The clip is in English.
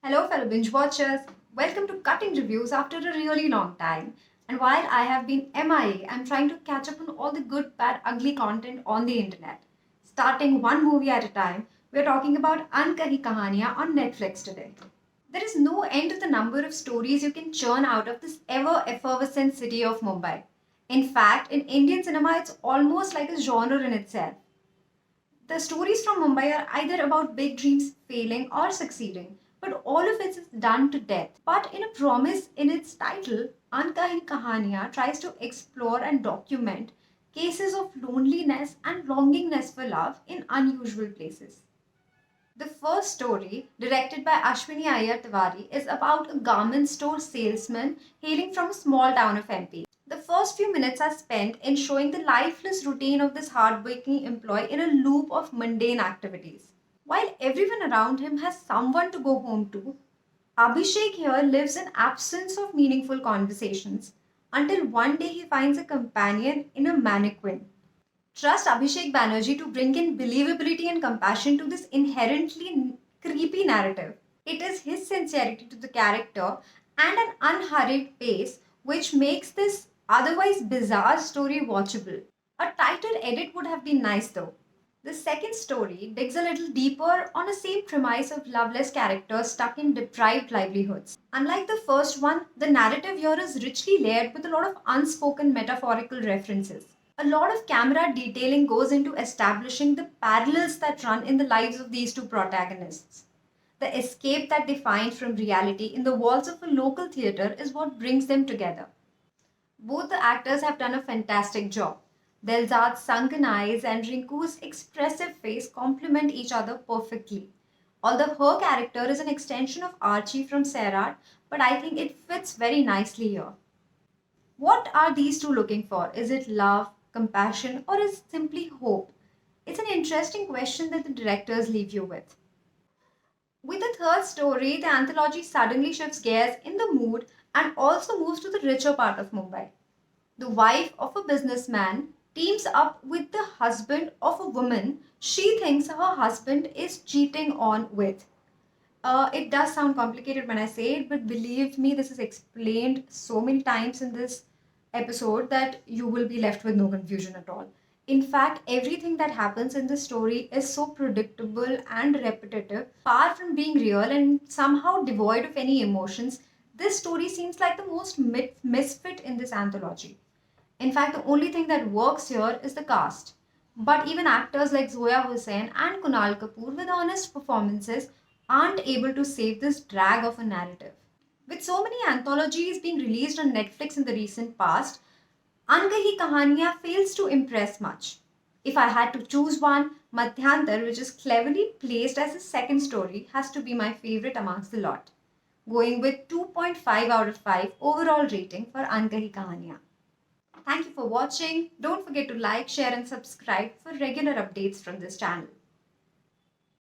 Hello, fellow binge watchers. Welcome to Cutting Reviews after a really long time. And while I have been MIA, I'm trying to catch up on all the good, bad, ugly content on the internet. Starting one movie at a time, we're talking about Ankahi Kahaniyan on Netflix today. There is no end to the number of stories you can churn out of this ever effervescent city of Mumbai. In fact, in Indian cinema, it's almost like a genre in itself. The stories from Mumbai are either about big dreams failing or succeeding, but all of it is done to death. But in a promise in its title, Ankahi Kahaniyan tries to explore and document cases of loneliness and longingness for love in unusual places. The first story, directed by Ashwiny Iyer Tiwari, is about a garment store salesman hailing from a small town of MP. The first few minutes are spent in showing the lifeless routine of this hardworking employee in a loop of mundane activities. While everyone around him has someone to go home to, Abhishek here lives in absence of meaningful conversations until one day he finds a companion in a mannequin. Trust Abhishek Banerjee to bring in believability and compassion to this inherently creepy narrative. It is his sincerity to the character and an unhurried pace which makes this otherwise bizarre story watchable. A title edit would have been nice though. The second story digs a little deeper on the same premise of loveless characters stuck in deprived livelihoods. Unlike the first one, the narrative here is richly layered with a lot of unspoken metaphorical references. A lot of camera detailing goes into establishing the parallels that run in the lives of these two protagonists. The escape that they find from reality in the walls of a local theatre is what brings them together. Both the actors have done a fantastic job. Delzad's sunken eyes and Rinku's expressive face complement each other perfectly. Although her character is an extension of Archie from Sairat, but I think it fits very nicely here. What are these two looking for? Is it love, compassion, or is it simply hope? It's an interesting question that the directors leave you with. With the third story, the anthology suddenly shifts gears in the mood and also moves to the richer part of Mumbai. The wife of a businessman teams up with the husband of a woman she thinks her husband is cheating on with. It does sound complicated when I say it, but believe me, this is explained so many times in this episode that you will be left with no confusion at all. In fact, everything that happens in the story is so predictable and repetitive, far from being real and somehow devoid of any emotions. This story seems like the most misfit in this anthology. In fact, the only thing that works here is the cast. But even actors like Zoya Hussain and Kunal Kapoor with honest performances aren't able to save this drag of a narrative. With so many anthologies being released on Netflix in the recent past, Ankahi Kahaniyan fails to impress much. If I had to choose one, Madhyantar, which is cleverly placed as a second story, has to be my favorite amongst the lot, going with 2.5 out of 5 overall rating for Ankahi Kahaniyan. Thank you for watching. Don't forget to like, share, and subscribe for regular updates from this channel.